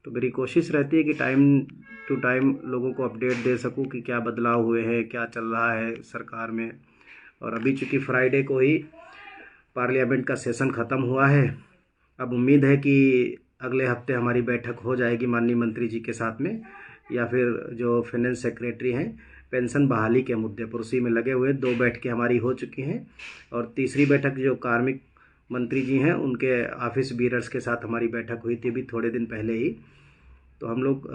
तो मेरी कोशिश रहती है कि टाइम टू टाइम लोगों को अपडेट दे सकूं कि क्या बदलाव हुए हैं, क्या चल रहा है सरकार में। और अभी चूँकि फ्राइडे को ही पार्लियामेंट का सेशन ख़त्म हुआ है, अब उम्मीद है कि अगले हफ्ते हमारी बैठक हो जाएगी माननीय मंत्री जी के साथ में, या फिर जो फाइनेंस सेक्रेटरी हैं पेंशन बहाली के मुद्दे पर उसी में लगे हुए। 2 बैठकें हमारी हो चुकी हैं और तीसरी बैठक जो कार्मिक मंत्री जी हैं उनके ऑफिस बीयरर्स के साथ हमारी बैठक हुई थी अभी थोड़े दिन पहले ही। तो हम लोग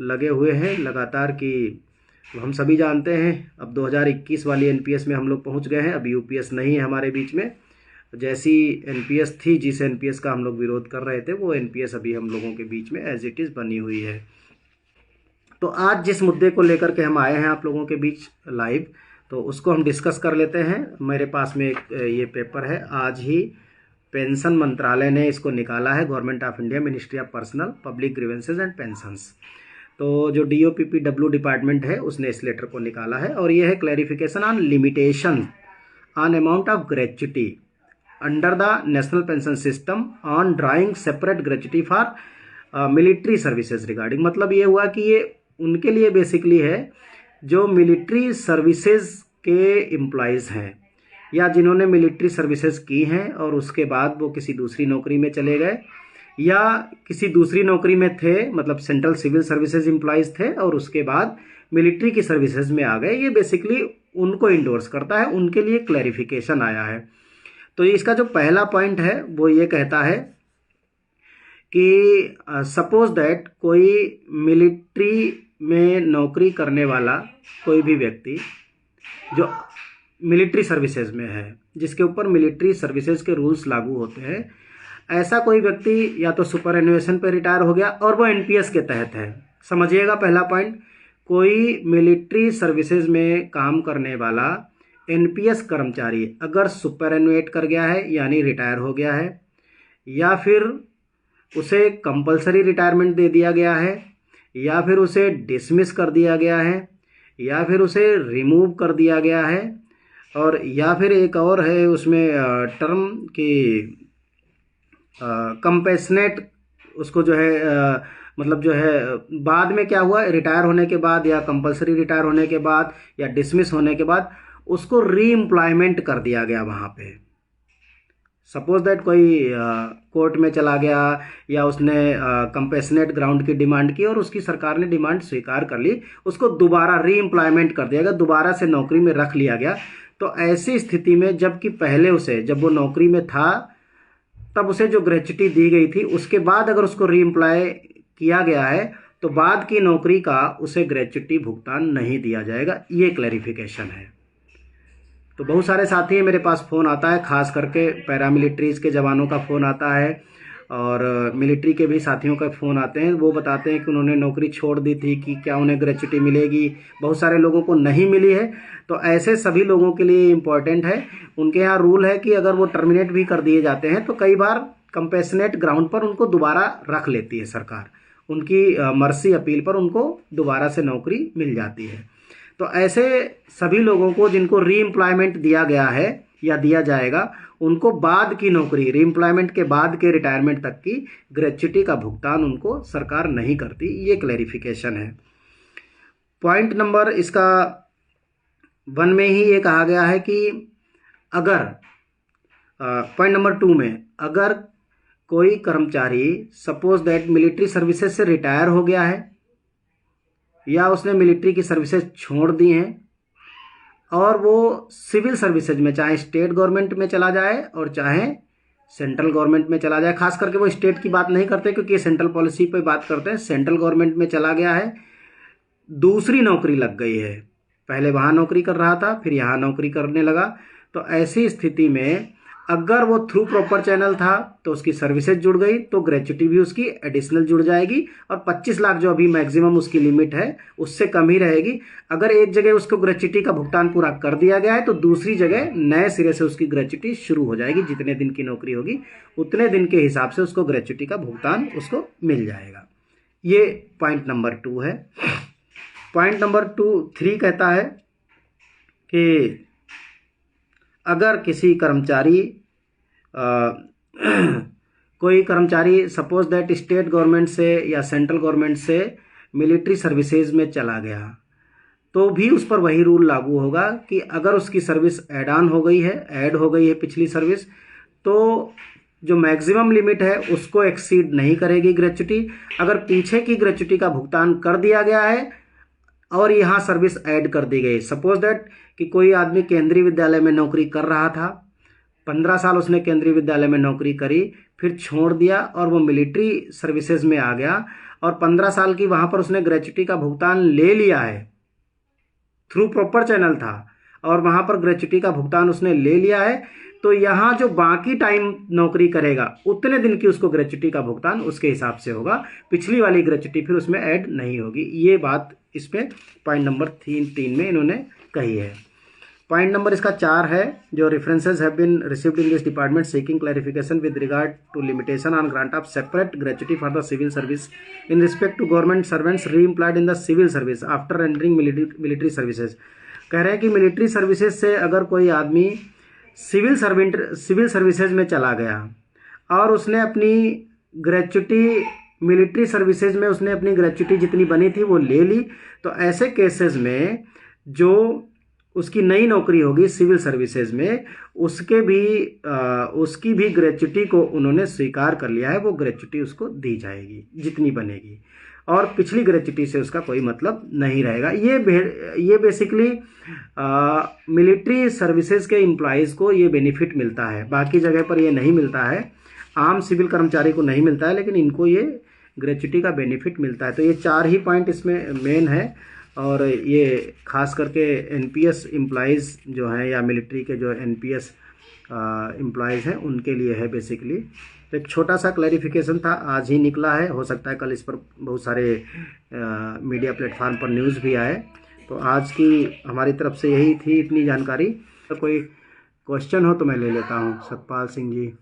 लगे हुए हैं लगातार कि हम सभी जानते हैं अब 2021 वाली एनपीएस में हम लोग पहुंच गए हैं। अब यूपीएस नहीं है हमारे बीच में। जैसी एनपीएस थी, जिस एनपीएस का हम लोग विरोध कर रहे थे, वो एनपीएस अभी हम लोगों के बीच में एज इट इज़ बनी हुई है। तो आज जिस मुद्दे को लेकर के हम आए हैं आप लोगों के बीच लाइव, तो उसको हम डिस्कस कर लेते हैं। मेरे पास में एक ये पेपर है, आज ही पेंशन मंत्रालय ने इसको निकाला है, government of India, ministry of personnel public grievances and pensions. तो जो डीओपीपीडब्ल्यू डिपार्टमेंट है उसने इस लेटर को निकाला है और ये है clarification on limitation on amount of gratuity under the national pension system on drawing separate gratuity for military services regarding. मतलब ये हुआ कि ये उनके लिए बेसिकली है जो मिलिट्री सर्विसेज के एम्प्लॉयज़ हैं या जिन्होंने मिलिट्री सर्विसेज की हैं और उसके बाद वो किसी दूसरी नौकरी में चले गए या किसी दूसरी नौकरी में थे, मतलब सेंट्रल सिविल सर्विसेज एम्प्लॉयज़ थे और उसके बाद मिलिट्री की सर्विसेज में आ गए। ये बेसिकली उनको इंडोर्स करता है, उनके लिए क्लैरिफिकेशन आया है। तो इसका जो पहला पॉइंट है वो ये कहता है कि सपोज दैट कोई मिलिट्री में नौकरी करने वाला कोई भी व्यक्ति जो मिलिट्री सर्विसेज में है, जिसके ऊपर मिलिट्री सर्विसेज के रूल्स लागू होते हैं, ऐसा कोई व्यक्ति या तो सुपर एनुएशन पे रिटायर हो गया और वो एनपीएस के तहत है। समझिएगा पहला पॉइंट, कोई मिलिट्री सर्विसेज में काम करने वाला एनपीएस कर्मचारी अगर सुपर एनुएट कर गया है यानी रिटायर हो गया है, या फिर उसे कंपलसरी रिटायरमेंट दे दिया गया है, या फिर उसे डिसमिस कर दिया गया है, या फिर उसे रिमूव कर दिया गया है, और या फिर एक और है उसमें टर्म की कंपेशनेट, उसको जो है मतलब जो है बाद में क्या हुआ, रिटायर होने के बाद या कंपलसरी रिटायर होने के बाद या डिसमिस होने के बाद उसको री एम्प्लॉयमेंट कर दिया गया वहाँ पे। सपोज दैट कोई कोर्ट में चला गया या उसने कंपेशनेट ग्राउंड की डिमांड की और उसकी सरकार ने डिमांड स्वीकार कर ली, उसको दोबारा री एम्प्लॉयमेंट कर दिया गया, दोबारा से नौकरी में रख लिया गया। तो ऐसी स्थिति में जबकि पहले उसे, जब वो नौकरी में था तब उसे जो ग्रेच्युटी दी गई थी, उसके बाद अगर उसको री एम्प्लॉय किया गया है तो बाद की नौकरी का उसे ग्रेच्युटी भुगतान नहीं दिया जाएगा। ये क्लैरिफिकेशन है। तो बहुत सारे साथी हैं, मेरे पास फ़ोन आता है, खास करके पैरामिलिट्रीज के जवानों का फ़ोन आता है और मिलिट्री के भी साथियों का फ़ोन आते हैं। वो बताते हैं कि उन्होंने नौकरी छोड़ दी थी, कि क्या उन्हें ग्रेच्युटी मिलेगी। बहुत सारे लोगों को नहीं मिली है। तो ऐसे सभी लोगों के लिए इम्पॉर्टेंट है। उनके यहाँ रूल है कि अगर वो टर्मिनेट भी कर दिए जाते हैं तो कई बार कंपेशनेट ग्राउंड पर उनको दोबारा रख लेती है सरकार, उनकी मर्सी अपील पर उनको दोबारा से नौकरी मिल जाती है। तो ऐसे सभी लोगों को जिनको री एम्प्लॉयमेंट दिया गया है या दिया जाएगा, उनको बाद की नौकरी, री एम्प्लॉयमेंट के बाद के रिटायरमेंट तक की ग्रेच्युटी का भुगतान उनको सरकार नहीं करती। ये क्लैरिफिकेशन है। पॉइंट नंबर इसका 1 में ही ये कहा गया है कि अगर पॉइंट नंबर 2 में अगर कोई कर्मचारी सपोज दैट मिलिट्री सर्विसेज से रिटायर हो गया है या उसने मिलिट्री की सर्विसेज छोड़ दी हैं और वो सिविल सर्विसेज में, चाहे स्टेट गवर्नमेंट में चला जाए और चाहे सेंट्रल गवर्नमेंट में चला जाए, खास करके वो स्टेट की बात नहीं करते क्योंकि ये सेंट्रल पॉलिसी पे बात करते हैं, सेंट्रल गवर्नमेंट में चला गया है, दूसरी नौकरी लग गई है, पहले वहाँ नौकरी कर रहा था फिर यहाँ नौकरी करने लगा, तो ऐसी स्थिति में अगर वो थ्रू प्रॉपर चैनल था तो उसकी सर्विसेज जुड़ गई तो ग्रेच्युटी भी उसकी एडिशनल जुड़ जाएगी और 25 लाख जो अभी मैक्सिमम उसकी लिमिट है उससे कम ही रहेगी। अगर एक जगह उसको ग्रेच्युटी का भुगतान पूरा कर दिया गया है तो दूसरी जगह नए सिरे से उसकी ग्रेच्युटी शुरू हो जाएगी। जितने दिन की नौकरी होगी उतने दिन के हिसाब से उसको ग्रेच्युटी का भुगतान उसको मिल जाएगा। ये पॉइंट नंबर 2 है। पॉइंट नंबर 3 कहता है कि अगर किसी कर्मचारी कोई कर्मचारी सपोज दैट स्टेट गवर्नमेंट से या सेंट्रल गवर्नमेंट से मिलिट्री सर्विसेज में चला गया, तो भी उस पर वही रूल लागू होगा कि अगर उसकी सर्विस ऐड हो गई है पिछली सर्विस, तो जो मैक्सिमम लिमिट है उसको एक्सीड नहीं करेगी ग्रेच्युटी। अगर पीछे की ग्रेच्युटी का भुगतान कर दिया गया है और यहाँ सर्विस ऐड कर दी गई, सपोज दैट कि कोई आदमी केंद्रीय विद्यालय में नौकरी कर रहा था, 15 साल उसने केंद्रीय विद्यालय में नौकरी करी, फिर छोड़ दिया और वो मिलिट्री सर्विसेज में आ गया और 15 साल की वहाँ पर उसने ग्रेच्युटी का भुगतान ले लिया है, थ्रू प्रॉपर चैनल था और वहाँ पर ग्रेच्युटी का भुगतान उसने ले लिया है, तो यहाँ जो बाकी टाइम नौकरी करेगा उतने दिन की उसको ग्रेच्युटी का भुगतान उसके हिसाब से होगा, पिछली वाली ग्रेच्युटी फिर उसमें ऐड नहीं होगी। ये बात इसमें पॉइंट नंबर 3 में इन्होंने कही है। पॉइंट नंबर इसका 4 है, जो references have been received in this department seeking clarification with regard to limitation on grant of separate gratuity for the civil service in respect to government servants re employed in the civil service after entering military services. कह रहे हैं कि military services से अगर कोई आदमी civil services में चला गया और उसने अपनी ग्रेच्युटी मिलिट्री सर्विसेज में उसने अपनी ग्रेच्युटी जितनी बनी थी वो ले ली, तो ऐसे केसेस में जो उसकी नई नौकरी होगी सिविल सर्विसेज में उसकी भी ग्रेच्युटी को उन्होंने स्वीकार कर लिया है, वो ग्रेच्युटी उसको दी जाएगी जितनी बनेगी और पिछली ग्रेच्युटी से उसका कोई मतलब नहीं रहेगा। ये बेसिकली मिलिट्री सर्विसेज के एम्प्लॉयज़ को ये बेनिफिट मिलता है, बाकी जगह पर ये नहीं मिलता है, आम सिविल कर्मचारी को नहीं मिलता है, लेकिन इनको ये ग्रेच्युटी का बेनिफिट मिलता है। तो ये 4 ही पॉइंट इसमें मेन है और ये खास करके एनपीएस एम्प्लॉयज़ जो हैं या मिलिट्री के जो एनपीएस एम्प्लॉयज़ हैं उनके लिए है बेसिकली। तो एक छोटा सा क्लैरिफिकेशन था, आज ही निकला है, हो सकता है कल इस पर बहुत सारे मीडिया प्लेटफार्म पर न्यूज़ भी आए। तो आज की हमारी तरफ से यही थी इतनी जानकारी। तो कोई क्वेश्चन हो तो मैं ले लेता हूँ। सतपाल सिंह जी,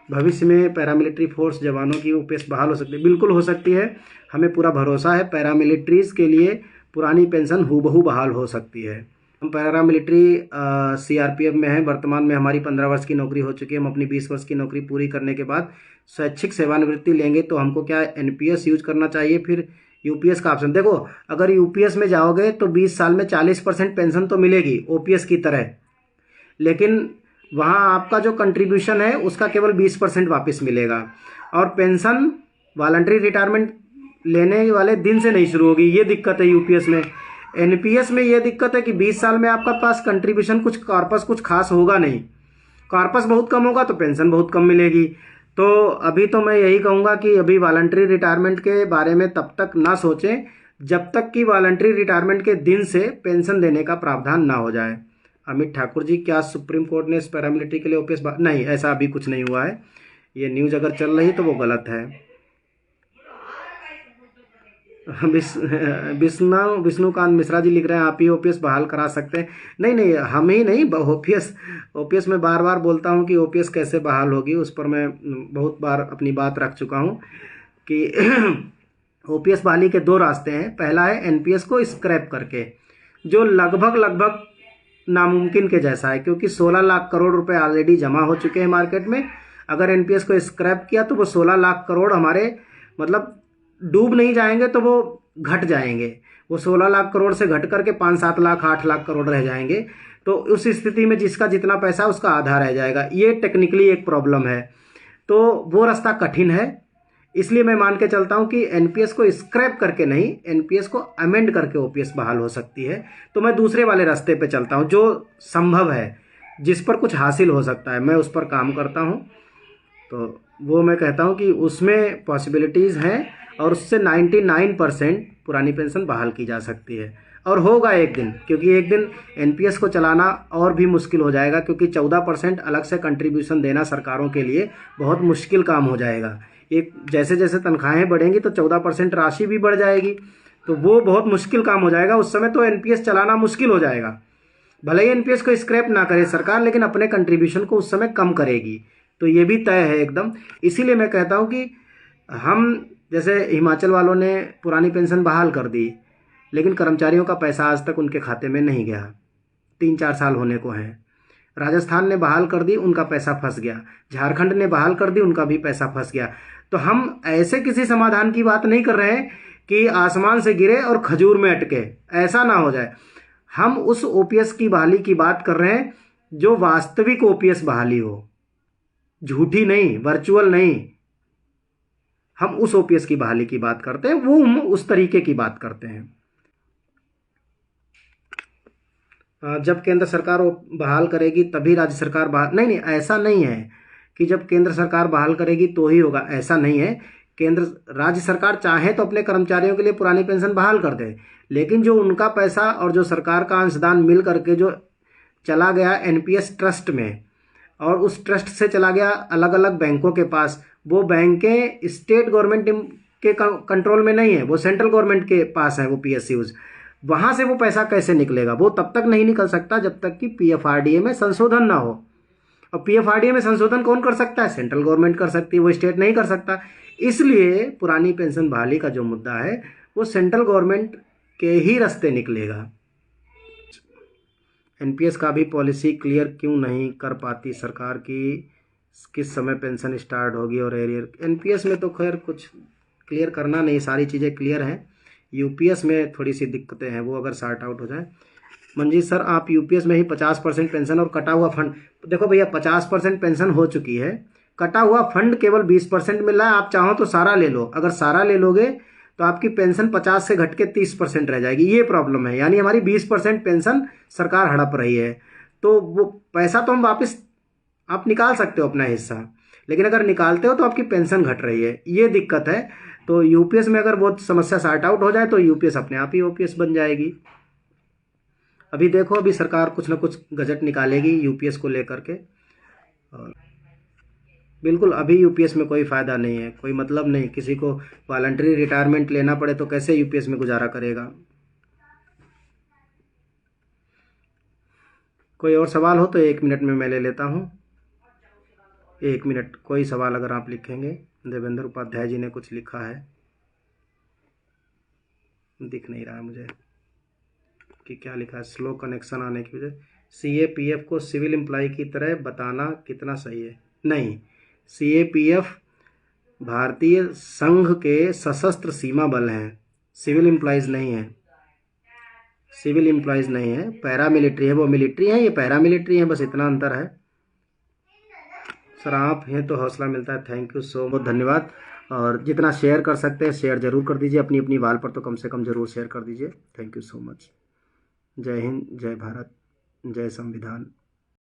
भविष्य में पैरामिलिट्री फोर्स जवानों की यूपीएस बहाल हो सकती है? बिल्कुल हो सकती है, हमें पूरा भरोसा है। पैरामिलिट्रीज़ के लिए पुरानी पेंशन हूबहू बहाल हो सकती है। हम पैरामिलिट्री सीआरपीएफ में हैं, वर्तमान में हमारी 15 वर्ष की नौकरी हो चुकी है। हम अपनी 20 वर्ष की नौकरी पूरी करने के बाद स्वैच्छिक सेवानिवृत्ति लेंगे, तो हमको क्या एनपीएस यूज करना चाहिए, फिर यूपीएस का ऑप्शन। देखो, अगर यूपीएस में जाओगे तो 20 साल में 40% पेंशन तो मिलेगी ओपीएस की तरह, लेकिन वहाँ आपका जो कंट्रीब्यूशन है उसका केवल 20% वापस मिलेगा और पेंशन वॉलंटरी रिटायरमेंट लेने वाले दिन से नहीं शुरू होगी। ये दिक्कत है यूपीएस में। एनपीएस में ये दिक्कत है कि 20 साल में आपका पास कंट्रीब्यूशन कुछ खास होगा नहीं, कॉर्पस बहुत कम होगा तो पेंशन बहुत कम मिलेगी। तो अभी तो मैं यही कहूँगा कि अभी वॉलंटरी रिटायरमेंट के बारे में तब तक ना सोचें जब तक कि वॉलंटरी रिटायरमेंट के दिन से पेंशन देने का प्रावधान ना हो जाए। अमित ठाकुर जी, क्या सुप्रीम कोर्ट ने पैरामिलिट्री के लिए ओपीएस नहीं, ऐसा अभी कुछ नहीं हुआ है। ये न्यूज़ अगर चल रही तो वो गलत है। विष्णुकांत मिश्रा जी लिख रहे हैं आप ही ओपीएस बहाल करा सकते हैं। नहीं, हम ही नहीं, ओपीएस में बार बार बोलता हूं कि ओपीएस कैसे बहाल होगी, उस पर मैं बहुत बार अपनी बात रख चुका हूं कि ओपीएस बहाली के 2 रास्ते हैं। पहला है एनपीएस को स्क्रैप करके, जो लगभग नामुमकिन के जैसा है, क्योंकि 16 लाख करोड़ रुपए ऑलरेडी जमा हो चुके हैं मार्केट में। अगर एनपीएस को स्क्रैप किया तो वो 16 लाख करोड़ हमारे मतलब डूब नहीं जाएंगे, तो वो घट जाएंगे। वो 16 लाख करोड़ से घट करके 5-7 लाख 8 लाख करोड़ रह जाएंगे। तो उस स्थिति में जिसका जितना पैसा उसका आधा रह जाएगा। ये टेक्निकली एक प्रॉब्लम है, तो वो रास्ता कठिन है। इसलिए मैं मान के चलता हूं कि एनपीएस को स्क्रैप करके नहीं, एनपीएस को अमेंड करके ओपीएस बहाल हो सकती है। तो मैं दूसरे वाले रास्ते पे चलता हूं, जो संभव है, जिस पर कुछ हासिल हो सकता है, मैं उस पर काम करता हूं। तो वो मैं कहता हूं कि उसमें पॉसिबिलिटीज़ हैं और उससे 99% पुरानी पेंशन बहाल की जा सकती है। और होगा एक दिन, क्योंकि एक दिन एनपीएस को चलाना और भी मुश्किल हो जाएगा, क्योंकि 14% अलग से कंट्रीब्यूशन देना सरकारों के लिए बहुत मुश्किल काम हो जाएगा। एक जैसे जैसे तनख्वाहें बढ़ेंगी तो 14% राशि भी बढ़ जाएगी, तो वो बहुत मुश्किल काम हो जाएगा। उस समय तो एनपीएस चलाना मुश्किल हो जाएगा। भले ही एनपीएस को स्क्रैप ना करे सरकार, लेकिन अपने कंट्रीब्यूशन को उस समय कम करेगी। तो ये भी तय है एकदम। इसीलिए मैं कहता हूँ कि हम, जैसे हिमाचल वालों ने पुरानी पेंशन बहाल कर दी, लेकिन कर्मचारियों का पैसा आज तक उनके खाते में नहीं गया, 3-4 साल होने को हैं। राजस्थान ने बहाल कर दी, उनका पैसा फंस गया। झारखंड ने बहाल कर दी, उनका भी पैसा फंस गया। तो हम ऐसे किसी समाधान की बात नहीं कर रहे हैं कि आसमान से गिरे और खजूर में अटके, ऐसा ना हो जाए। हम उस ओपीएस की बहाली की बात कर रहे हैं जो वास्तविक ओपीएस बहाली हो, झूठी नहीं, वर्चुअल नहीं। हम उस ओपीएस की बहाली की बात करते हैं, वो हम उस तरीके की बात करते हैं। जब केंद्र सरकार वो बहाल करेगी तभी राज्य सरकार बहाल, नहीं नहीं, ऐसा नहीं है कि जब केंद्र सरकार बहाल करेगी तो ही होगा, ऐसा नहीं है। केंद्र राज्य सरकार चाहे तो अपने कर्मचारियों के लिए पुरानी पेंशन बहाल कर दे, लेकिन जो उनका पैसा और जो सरकार का अंशदान मिल करके जो चला गया एनपीएस ट्रस्ट में, और उस ट्रस्ट से चला गया अलग अलग बैंकों के पास, वो बैंकें स्टेट गवर्नमेंट के कंट्रोल में नहीं है, वो सेंट्रल गवर्नमेंट के पास है वो पीएसयूज। वहां से वो पैसा कैसे निकलेगा? वो तब तक नहीं निकल सकता जब तक कि पीएफआरडीए में संशोधन ना हो। और पीएफआरडीए में संशोधन कौन कर सकता है? सेंट्रल गवर्नमेंट कर सकती है, वो स्टेट नहीं कर सकता। इसलिए पुरानी पेंशन बहाली का जो मुद्दा है वो सेंट्रल गवर्नमेंट के ही रास्ते निकलेगा। एनपीएस का भी पॉलिसी क्लियर क्यों नहीं कर पाती सरकार की किस समय पेंशन स्टार्ट होगी और एरियर? एनपीएस में तो खैर कुछ क्लियर करना नहीं, सारी चीज़ें क्लियर हैं। यूपीएस में थोड़ी सी दिक्कतें हैं, वो अगर सॉर्ट आउट हो जाए। मंजीत सर, आप यूपीएस में ही 50% पेंशन और कटा हुआ फंड, देखो भैया 50% पेंशन हो चुकी है, कटा हुआ फंड केवल 20% मिल रहा है। आप चाहो तो सारा ले लो, अगर सारा ले लोगे तो आपकी पेंशन 50 से घट के 30% रह जाएगी। ये प्रॉब्लम है, यानी हमारी 20% पेंशन सरकार हड़प रही है। तो वो पैसा तो हम वापस आप निकाल सकते हो अपना हिस्सा, लेकिन अगर निकालते हो तो आपकी पेंशन घट रही है, ये दिक्कत है। तो यूपीएस में अगर वो समस्या सॉर्ट आउट हो जाए तो यूपीएस अपने आप ही ओपीएस बन जाएगी। अभी देखो, अभी सरकार कुछ ना कुछ गजट निकालेगी यूपीएस को लेकर के। और बिल्कुल अभी यूपीएस में कोई फ़ायदा नहीं है, कोई मतलब नहीं। किसी को वॉलंटरी रिटायरमेंट लेना पड़े तो कैसे यूपीएस में गुजारा करेगा? कोई और सवाल हो तो 1 मिनट में मैं ले लेता हूँ। 1 मिनट, कोई सवाल अगर आप लिखेंगे। देवेंद्र उपाध्याय जी ने कुछ लिखा है, दिख नहीं रहा है मुझे कि क्या लिखा है। स्लो कनेक्शन आने की वजह सीएपीएफ को सिविल एम्प्लॉय की तरह बताना कितना सही है? नहीं, सीएपीएफ भारतीय संघ के सशस्त्र सीमा बल हैं, सिविल एम्प्लॉयज़ नहीं है। सिविल एम्प्लॉयज़ नहीं है, पैरामिलिट्री है। वो मिलिट्री है, ये पैरामिलिट्री है, बस इतना अंतर है। सर आप हैं तो हौसला मिलता है। थैंक यू सो मच, धन्यवाद। और जितना शेयर कर सकते हैं शेयर ज़रूर कर दीजिए, अपनी अपनी वाल पर तो कम से कम ज़रूर शेयर कर दीजिए। Thank you so much. जय हिंद, जय भारत, जय संविधान।